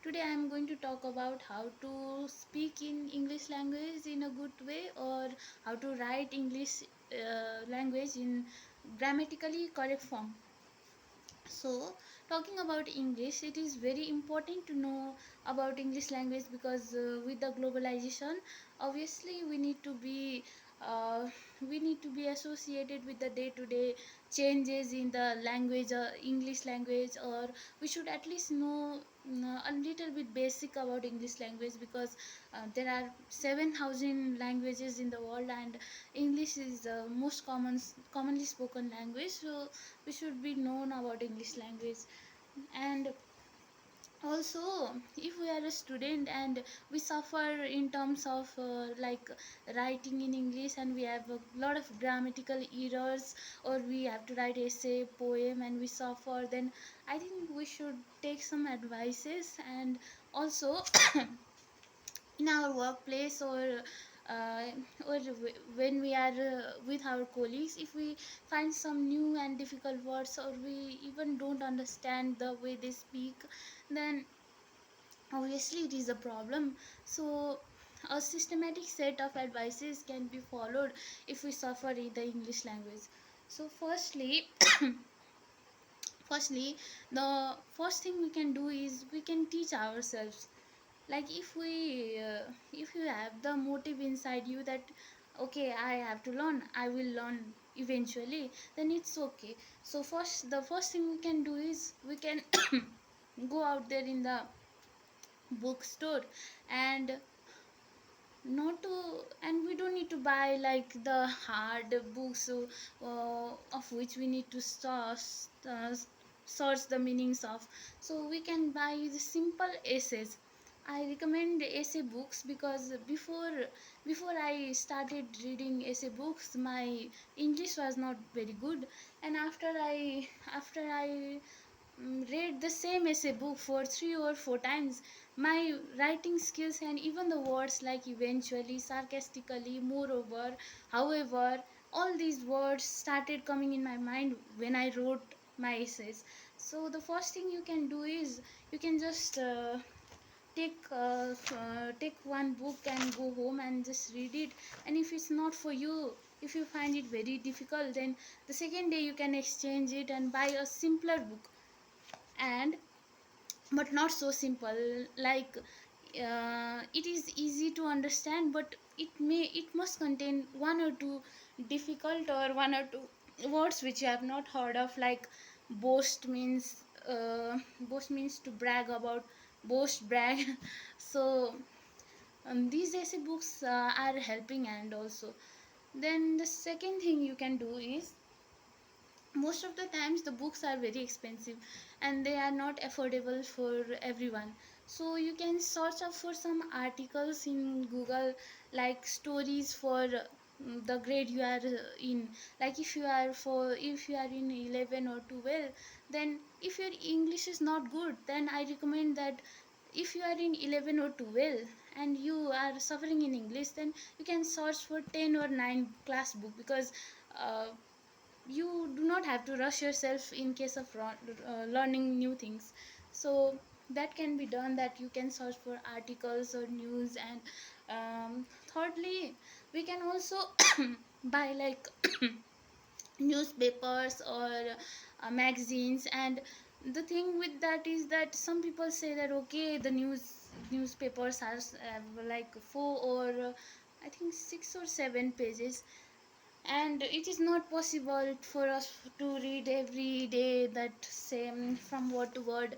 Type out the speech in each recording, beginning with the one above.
Today I am going to talk about how to speak in English language in a good way, or how to write English language in grammatically correct form. So, talking about English, it is very important to know about English language because with the globalization, obviously we need to be associated with the day to day changes in the language, English language, or we should at least know a little bit basic about English language because there are 7,000 languages in the world, and English is the most commonly spoken language. So we should be known about English language. And also, if we are a student and we suffer in terms of like writing in English, and we have a lot of grammatical errors, or we have to write essay, poem, and we suffer, then I think we should take some advices. And also in our workplace, uh, when we are with our colleagues, if we find some new and difficult words, or we even don't understand the way they speak, then obviously it is a problem. So a systematic set of advices can be followed if we suffer in the English language. So firstly, the first thing we can do is we can teach ourselves. Like if you have the motive inside you that okay, I have to learn, I will learn eventually, then it's okay. So the first thing we can do is we can go out there in the bookstore, and not to and we don't need to buy like the hard books, of which we need to search the meanings of. So we can buy the simple essays. I recommend essay books because before I started reading essay books, my English was not very good. And after I read the same essay book for 3 or 4 times, my writing skills and even the words like eventually, sarcastically, moreover, however, all these words started coming in my mind when I wrote my essays. So the first thing you can do is you can just take one book and go home and just read it. And if it's not for you, if you find it very difficult, then the second day you can exchange it and buy a simpler book. And but not so simple, like it is easy to understand, but it must contain one or two difficult, or one or two words which you have not heard of, like boast means to brag about, boast, brag. So these essay books are helping. And also, then the second thing you can do is, most of the times the books are very expensive and they are not affordable for everyone. So you can search up for some articles in Google, like stories for the grade you are in. Like if you are in 11 or 12, then if your English is not good, then I recommend that if you are in 11 or 12 and you are suffering in English, then you can search for 10 or 9 class book, because uh, you do not have to rush yourself in case of learning new things. So that can be done, that you can search for articles or news. And thirdly, we can also buy like newspapers or magazines. And the thing with that is that some people say that okay, the newspapers are like 4 or I think 6 or 7 pages, and it is not possible for us to read every day that same from word to word.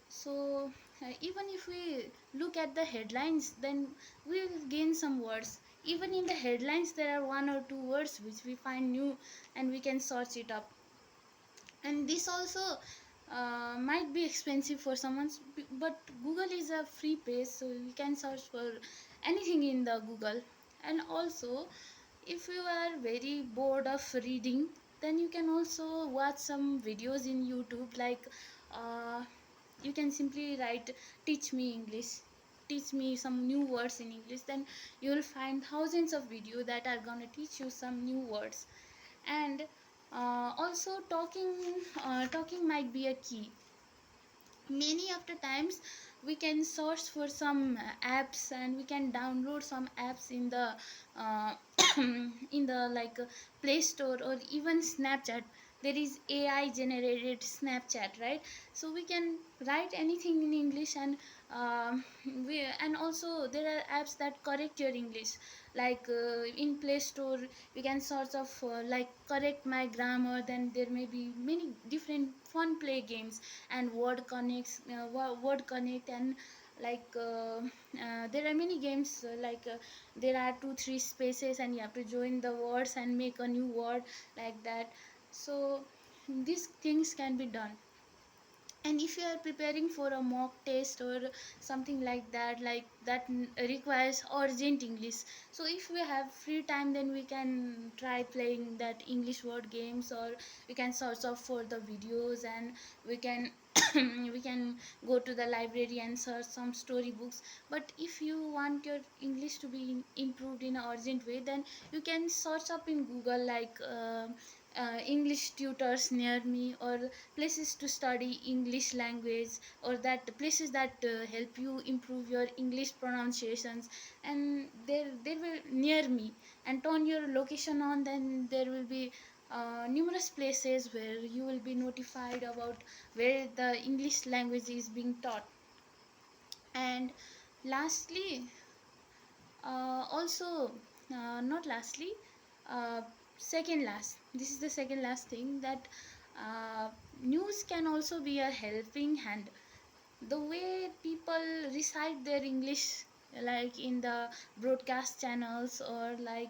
So even if we look at the headlines, then we will gain some words. Even in the headlines there are one or two words which we find new, and we can search it up. And this also might be expensive for someone, but Google is a free page, so we can search for anything in the Google. And also, if you are very bored of reading, then you can also watch some videos in YouTube, like uh, you can simply write teach me English, teach me some new words in English, then you will find thousands of videos that are going to teach you some new words. And also talking might be a key. many of the times we can search for some apps, and we can download some apps in the uh, in the like play store or even Snapchat. There is AI generated Snapchat, right? So we can write anything in English, and and also there are apps that correct your English, like in Play Store you can search of like correct my grammar. Then there may be many different fun play games, and word connect, and like there are many games, there are 2 3 spaces and you have to join the words and make a new word, like that. So these things can be done. And if you are preparing for a mock test or something like that, requires urgent English, so if we have free time, then we can try playing that English word games, or we can search up for the videos, and we can we can go to the library and search some storybooks. But if you want your English to be improved in an urgent way, then you can search up in Google, like English tutors near me, or places to study English language, or that places that help you improve your English pronunciations. And there will near me, and turn your location on, then there will be numerous places where you will be notified about where the English language is being taught. And lastly, also not lastly, uh, second last, this is the second last thing, that uh, news can also be a helping hand. The way people recite their English, like in the broadcast channels, or like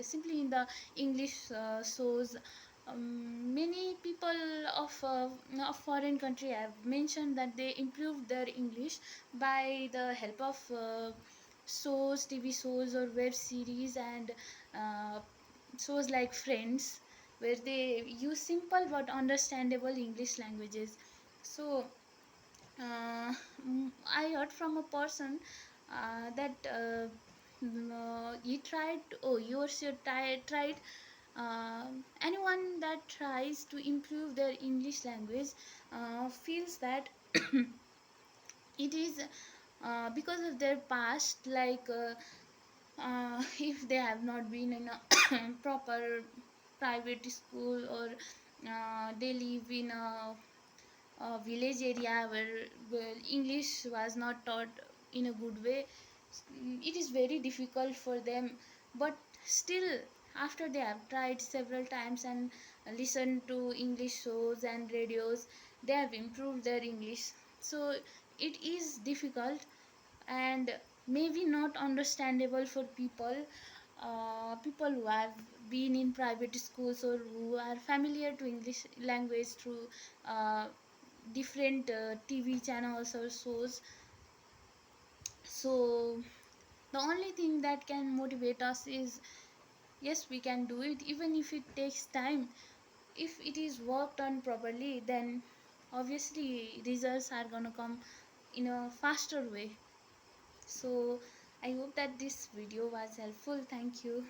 simply in the English shows, many people of foreign country have mentioned that they improved their English by the help of shows, TV shows, or web series, and uh, shows like Friends, where they use simple but understandable English languages. So I heard from a person that he tried. Oh, yours you tried. Anyone that tries to improve their English language feels that it is because of their past, if they have not been in a proper private school, or they live in a village area where English was not taught in a good way. It is very difficult for them. But still, after they have tried several times and listened to English shows and radios, they have improved their English. So it is difficult, and maybe not understandable for people who have been in private schools, or who are familiar to English language through uh, different TV channels or shows. So the only thing that can motivate us is, yes, we can do it, even if it takes time. If it is worked on properly, then obviously results are gonna come in a faster way. So I hope that this video was helpful. Thank you.